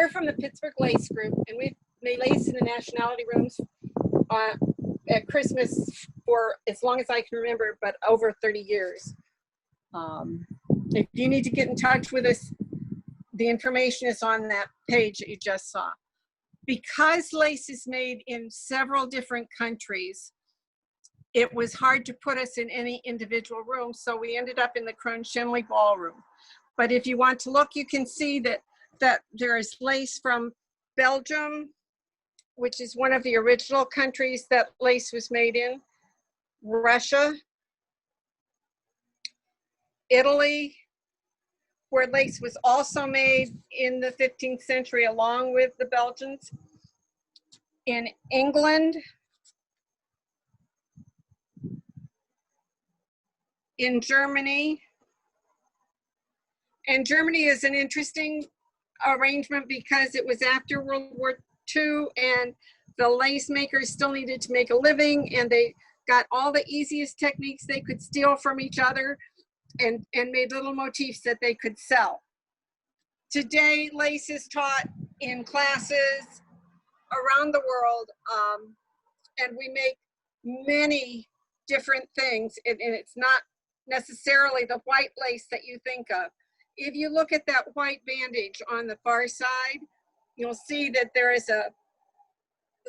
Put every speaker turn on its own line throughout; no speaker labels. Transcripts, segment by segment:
We're from the Pittsburgh Lace Group, and we've made lace in the nationality rooms at Christmas for as long as I can remember, but over 30 years. If you need to get in touch with us, the information is on that page that you just saw. Because lace is made in several different countries, it was hard to put us in any individual room, so we ended up in the Crone-Shinley Ballroom. But if you want to look, you can see that there is lace from Belgium, which is one of the original countries that lace was made in, Russia, Italy, where lace was also made in the 15th century along with the Belgians, in England, in Germany. And Germany is an interesting arrangement because it was after World War II and the lace makers still needed to make a living, and they got all the easiest techniques they could steal from each other and made little motifs that they could sell. Today, lace is taught in classes around the world, and we make many different things, and it's not necessarily the white lace that you think of. If you look at that white bandage on the far side, you'll see that there is a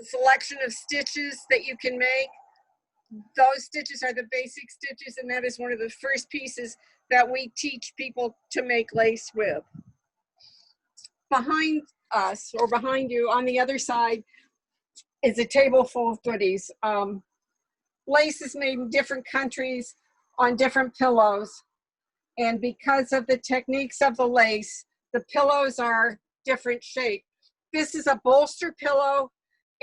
selection of stitches that you can make. Those stitches are the basic stitches, and that is one of the first pieces that we teach people to make lace with. Behind us, or behind you, on the other side, is a table full of goodies. Lace is made in different countries on different pillows. And because of the techniques of the lace, the pillows are different shape. This is a bolster pillow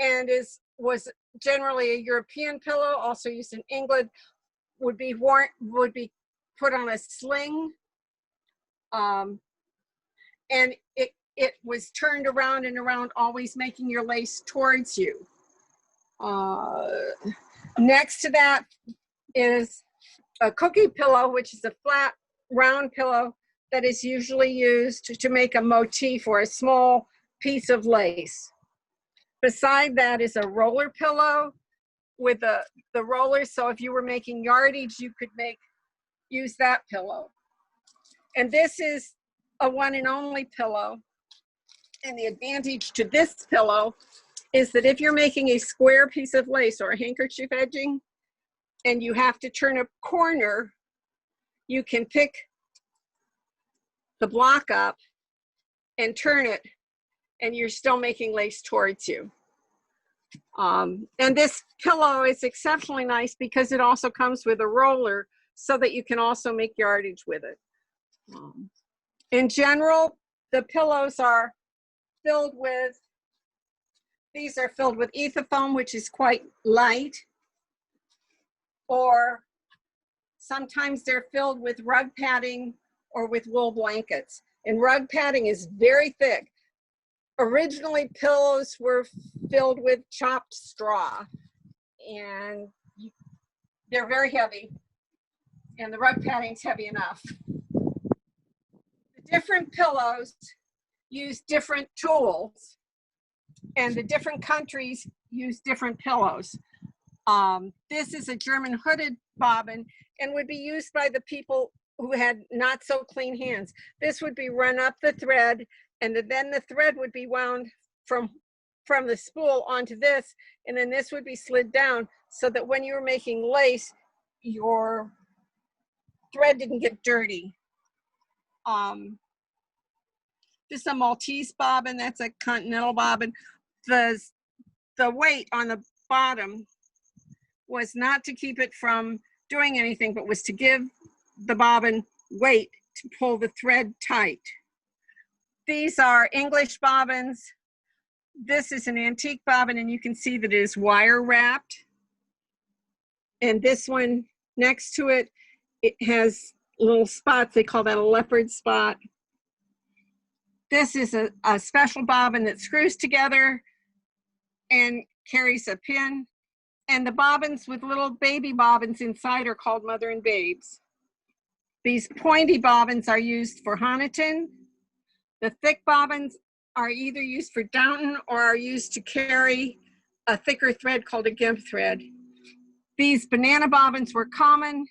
and was generally a European pillow, also used in England, would be put on a sling. And it was turned around and around, always making your lace towards you. Next to that is a cookie pillow, which is a flat, round pillow that is usually used to make a motif or a small piece of lace. Beside that is a roller pillow with the rollers, so if you were making yardage, you could use that pillow. And this is a one and only pillow. And the advantage to this pillow is that if you're making a square piece of lace or a handkerchief edging, and you have to turn a corner, you can pick the block up and turn it, and you're still making lace towards you. And this pillow is exceptionally nice because it also comes with a roller so that you can also make yardage with it. In general, the pillows are filled with, these are filled with ethafoam, which is quite light, or sometimes they're filled with rug padding or with wool blankets. And rug padding is very thick. Originally, pillows were filled with chopped straw, and they're very heavy, and the rug padding's heavy enough. The different pillows use different tools, and the different countries use different pillows. This is a German hooded bobbin and would be used by the people who had not so clean hands. This would be run up the thread, and then the thread would be wound from the spool onto this, and then this would be slid down so that when you were making lace, your thread didn't get dirty. This is a Maltese bobbin, that's a continental bobbin. The weight on the bottom was not to keep it from doing anything, but was to give the bobbin weight to pull the thread tight. These are English bobbins. This is an antique bobbin, and you can see that it is wire wrapped. And this one next to it, it has little spots. They call that a leopard spot. This is a special bobbin that screws together and carries a pin. And the bobbins with little baby bobbins inside are called mother and babes. These pointy bobbins are used for Honiton. The thick bobbins are either used for downton or are used to carry a thicker thread called a gimp thread. These banana bobbins were common.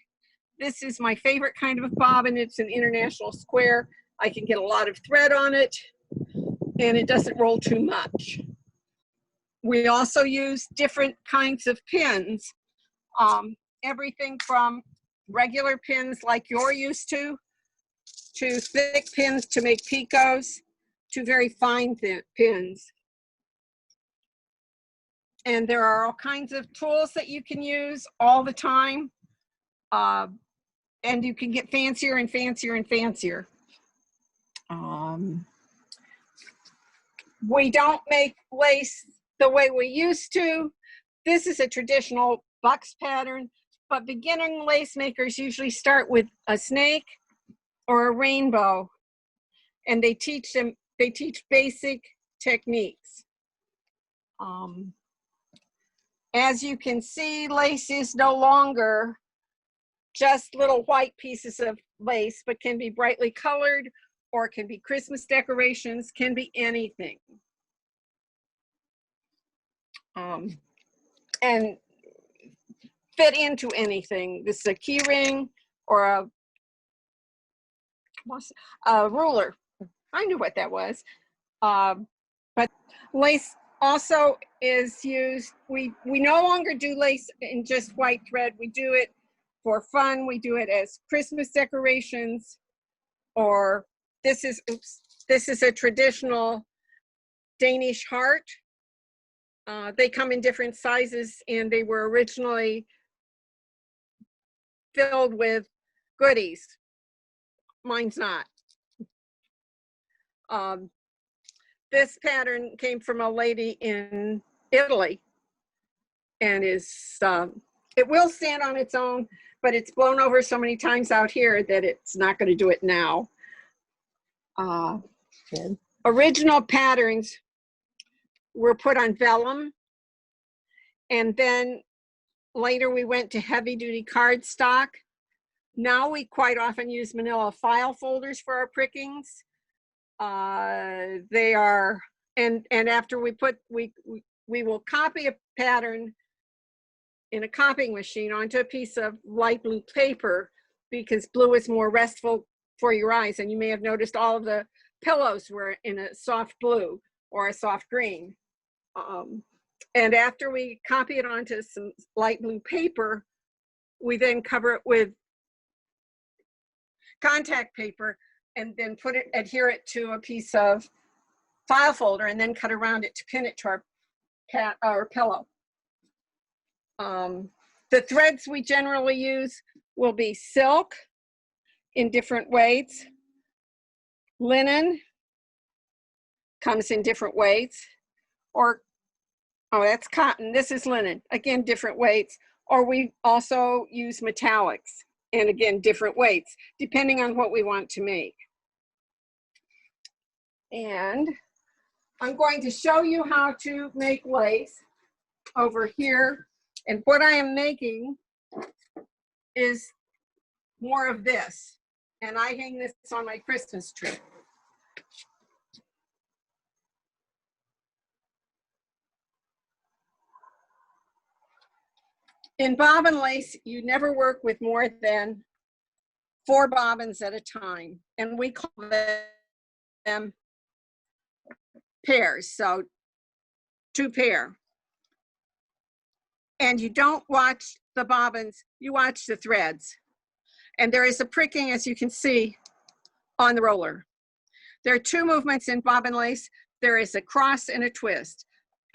This is my favorite kind of bobbin. It's an international square. I can get a lot of thread on it, and it doesn't roll too much. We also use different kinds of pins. Everything from regular pins like you're used to thick pins to make picots, to very fine pins. And there are all kinds of tools that you can use all the time. And you can get fancier and fancier and fancier. We don't make lace the way we used to. This is a traditional box pattern, but beginning lace makers usually start with a snake or a rainbow, and they teach basic techniques. As you can see, lace is no longer just little white pieces of lace, but can be brightly colored, or can be Christmas decorations, can be anything. And fit into anything. This is a key ring or a ruler. I knew what that was. But lace also is used. We no longer do lace in just white thread. We do it for fun. We do it as Christmas decorations, or this is a traditional Danish heart. They come in different sizes, and they were originally filled with goodies. Mine's not. This pattern came from a lady in Italy, and it will stand on its own, but it's blown over so many times out here that it's not going to do it now. Original patterns were put on vellum, and then later we went to heavy-duty cardstock. Now we quite often use manila file folders for our prickings. They are, and after we will copy a pattern in a copying machine onto a piece of light blue paper, because blue is more restful for your eyes. And you may have noticed all of the pillows were in a soft blue or a soft green. And after we copy it onto some light blue paper, we then cover it with contact paper, and then adhere it to a piece of file folder, and then cut around it to pin it to our pillow. The threads we generally use will be silk in different weights. Linen comes in different weights, or, oh, that's cotton. This is linen, again, different weights. Or we also use metallics, and again, different weights, depending on what we want to make. And I'm going to show you how to make lace over here. And what I am making is more of this. And I hang this on my Christmas tree. In bobbin lace, you never work with more than 4 bobbins at a time. And we call them pairs, so 2 pair. And you don't watch the bobbins, you watch the threads. And there is a pricking, as you can see, on the roller. There are 2 movements in bobbin lace. There is a cross and a twist.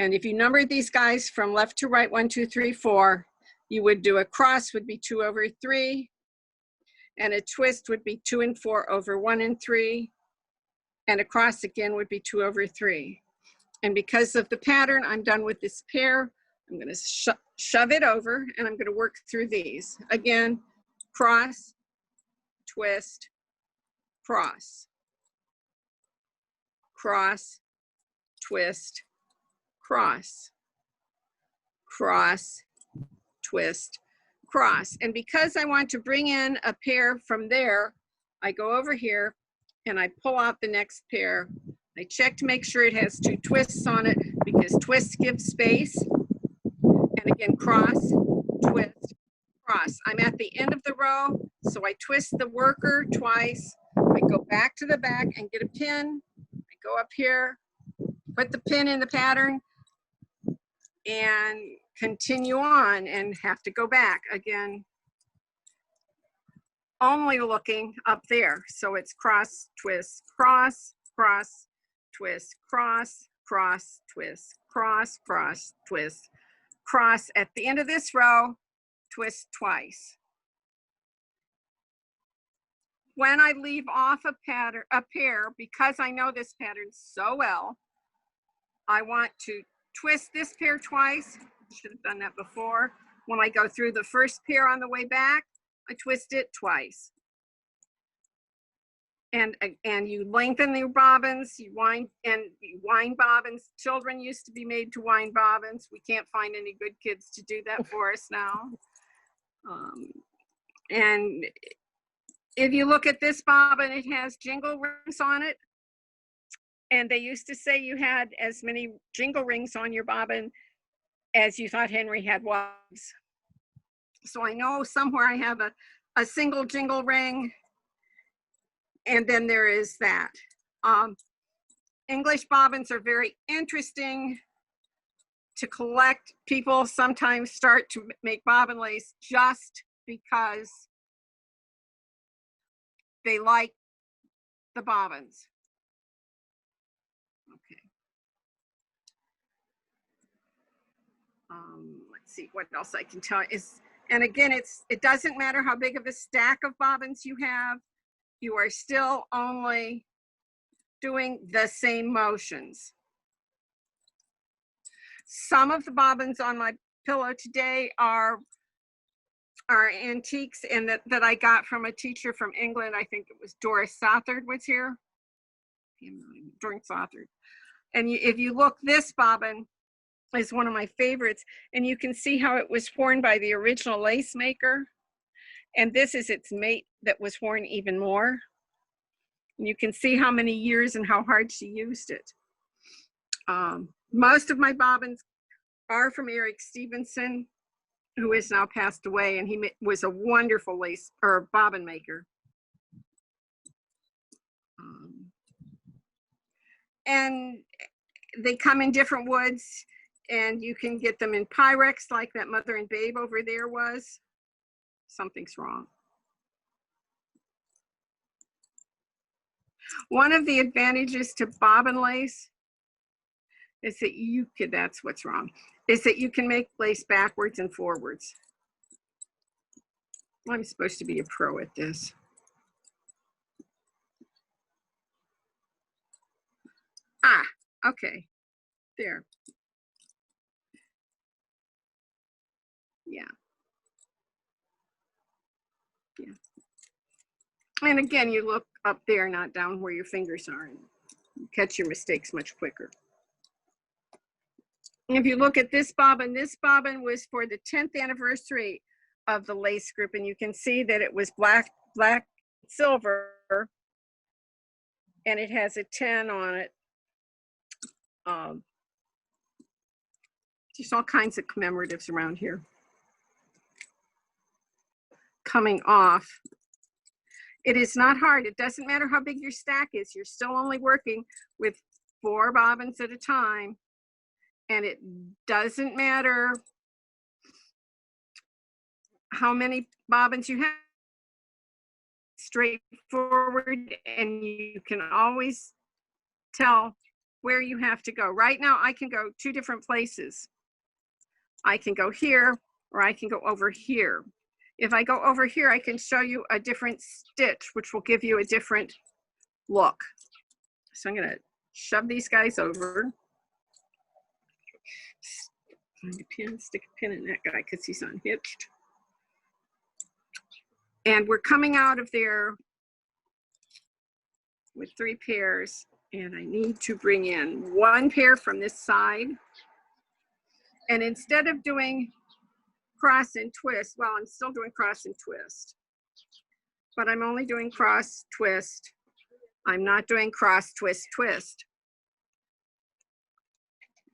And if you numbered these guys from left to right, 1, 2, 3, 4, you would do a cross would be 2 over 3, and a twist would be 2 and 4 over 1 and 3, and a cross again would be 2 over 3. And because of the pattern, I'm done with this pair. I'm going to shove it over, and I'm going to work through these. Again, cross, twist, cross, cross, twist, cross, cross, twist, cross. And because I want to bring in a pair from there, I go over here and I pull out the next pair I check to make sure it has 2 twists on it because twists give space. And again, cross, twist, cross. I'm at the end of the row, so I twist the worker twice. I go back to the back and get a pin. I go up here, put the pin in the pattern, and continue on and have to go back again, only looking up there. So it's cross, twist, cross, cross, twist, cross, cross, twist, cross, cross, twist, cross. At the end of this row, twist twice. When I leave off a pair, because I know this pattern so well, I want to twist this pair twice. Should have done that before. When I go through the first pair on the way back, I twist it twice. And you lengthen your bobbins, you wind bobbins. Children used to be made to wind bobbins. We can't find any good kids to do that for us now. And if you look at this bobbin, it has jingle rings on it. And they used to say you had as many jingle rings on your bobbin as you thought Henry had wives. So I know somewhere I have a single jingle ring, and then there is that. English bobbins are very interesting to collect. People sometimes start to make bobbin lace just because they like the bobbins. Okay. Let's see what else I can tell you. And again, it doesn't matter how big of a stack of bobbins you have, you are still only doing the same motions. Some of the bobbins on my pillow today are antiques and that I got from a teacher from England. I think it was Doris Southard was here. Doris Southard. And if you look, this bobbin is one of my favorites, and you can see how it was worn by the original lace maker. And this is its mate that was worn even more. And you can see how many years and how hard she used it. Most of my bobbins are from Eric Stevenson, who is now passed away, and he was a wonderful lace or bobbin maker. And they come in different woods, and you can get them in Pyrex like that Mother and Babe over there was. Something's wrong. One of the advantages to bobbin lace is that that's what's wrong, is that you can make lace backwards and forwards. I'm supposed to be a pro at this. Ah, okay, there. Yeah. Yeah. And again, you look up there, not down where your fingers are, and you catch your mistakes much quicker. And if you look at this bobbin was for the 10th anniversary of the lace group, and you can see that it was black, silver, and it has a 10 on it. There's all kinds of commemoratives around here. Coming off. It is not hard. It doesn't matter how big your stack is. You're still only working with 4 bobbins at a time. And it doesn't matter how many bobbins you have. Straightforward, and you can always tell where you have to go. Right now, I can go 2 different places. I can go here, or I can go over here. If I go over here, I can show you a different stitch, which will give you a different look. So I'm gonna shove these guys over. Find a pin, stick a pin in that guy because he's unhitched. And we're coming out of there with 3 pairs, and I need to bring in 1 pair from this side. And instead of doing cross and twist, well, I'm still doing cross and twist, but I'm only doing cross, twist. I'm not doing cross, twist, twist.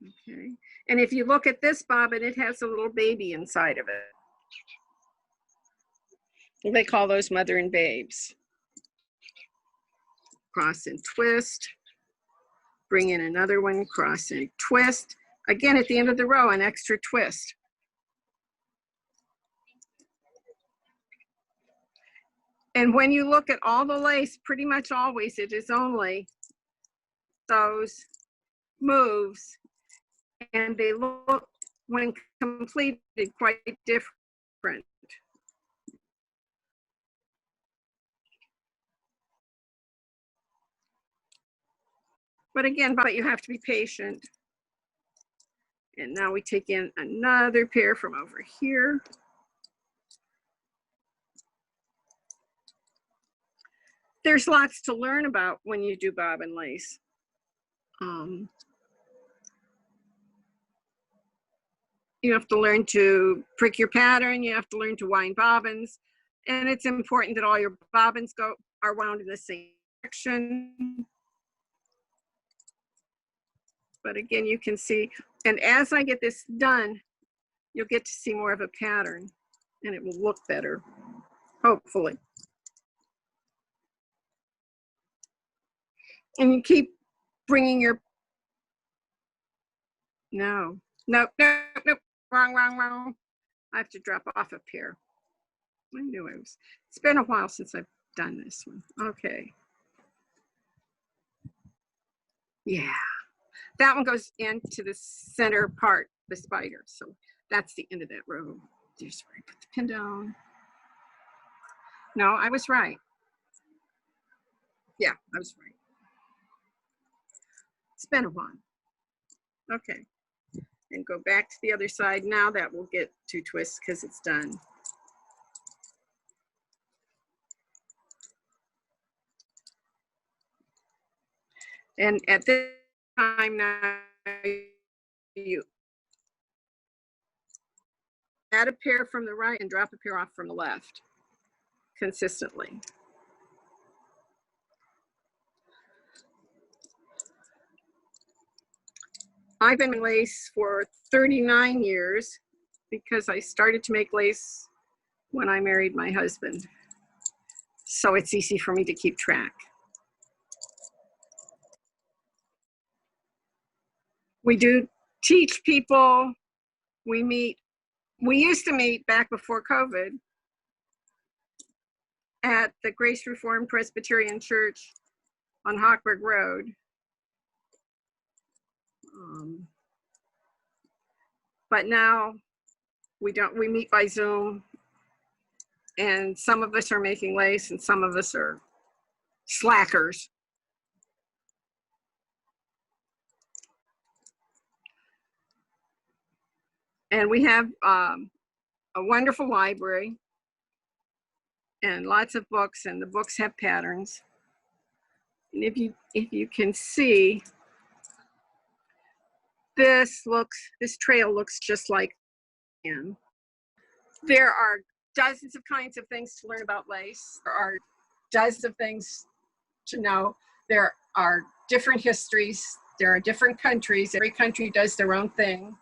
Okay, and if you look at this bobbin, it has a little baby inside of it. They call those mother and babes. Cross and twist. Bring in another one, cross and twist. Again, at the end of the row, an extra twist. And when you look at all the lace, pretty much always it is only those moves, and they look, when completed, quite different. But again, you have to be patient. And now we take in another pair from over here. There's lots to learn about when you do bobbin lace. You have to learn to prick your pattern. You have to learn to wind bobbins. And it's important that all your bobbins are wound in the same direction. But again, you can see, and as I get this done, you'll get to see more of a pattern and it will look better, hopefully. And you keep bringing your, no, wrong. I have to drop off a pair. I knew it was, it's been a while since I've done this one. Okay. Yeah. That one goes into the center part, the spider. So that's the end of that row. There's where I put the pin down. No, I was right. Yeah, I was right. It's been a while. Okay. And go back to the other side. Now that will get 2 twists because it's done. And at this time now, you add a pair from the right and drop a pair off from the left consistently. I've been in lace for 39 years because I started to make lace when I married my husband. So it's easy for me to keep track. We do teach people. We used to meet back before COVID at the Grace Reformed Presbyterian Church on Hochberg Road. But now we meet by Zoom, and some of us are making lace and some of us are slackers. And we have a wonderful library and lots of books, and the books have patterns. And if you can see, this trail looks just like him. There are dozens of kinds of things to learn about lace. There are dozens of things to know. There are different histories. There are different countries. Every country does their own thing.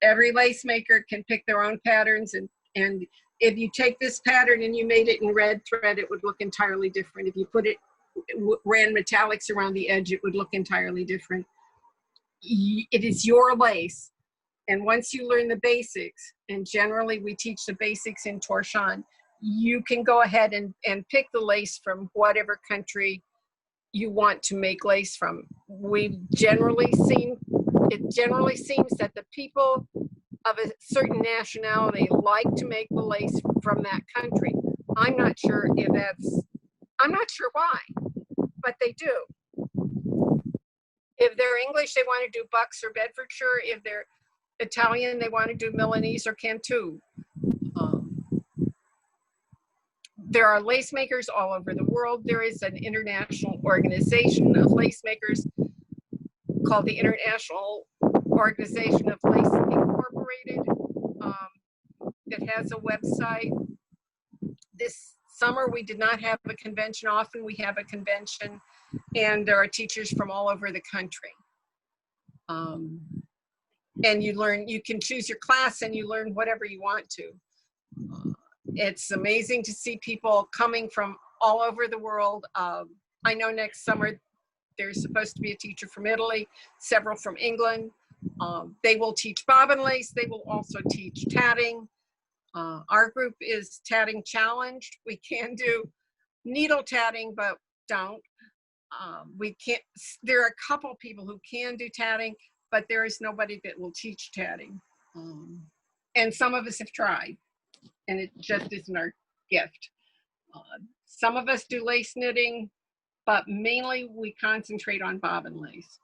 Every lace maker can pick their own patterns, and if you take this pattern and you made it in red thread, it would look entirely different. If you ran metallics around the edge, it would look entirely different. It is your lace, and once you learn the basics, and generally we teach the basics in torchon, you can go ahead and pick the lace from whatever country you want to make lace from. It generally seems that the people of a certain nationality like to make the lace from that country. I'm not sure why, but they do. If they're English, they want to do Bucks or Bedfordshire. If they're Italian, they want to do Milanese or Cantu. There are lace makers all over the world. There is an international organization of lace makers called the International Organization of Lace Incorporated that has a website. This summer we did not have a convention. Often we have a convention, and there are teachers from all over the country. And you learn, you can choose your class and you learn whatever you want to. It's amazing to see people coming from all over the world. I know next summer there's supposed to be a teacher from Italy, several from England. They will teach bobbin lace. They will also teach tatting. Our group is tatting challenged. We can do needle tatting, but don't. We can't, there are a couple people who can do tatting, but there is nobody that will teach tatting. And some of us have tried, and it just isn't our gift. Some of us do lace knitting, but mainly we concentrate on bobbin lace.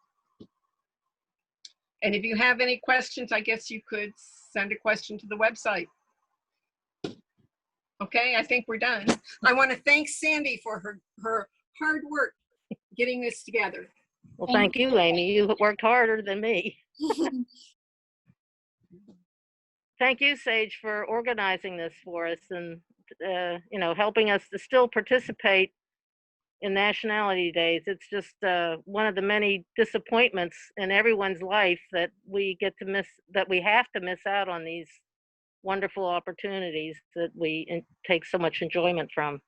And if you have any questions, I guess you could send a question to the website. Okay, I think we're done. I want to thank Sandy for her hard work getting this together.
Well, thank you, Amy. You worked harder than me. Thank you, Sage, for organizing this for us and you know, helping us to still participate in Nationality Days. It's just one of the many disappointments in everyone's life that we get to miss, that we have to miss out on these wonderful opportunities that we take so much enjoyment from.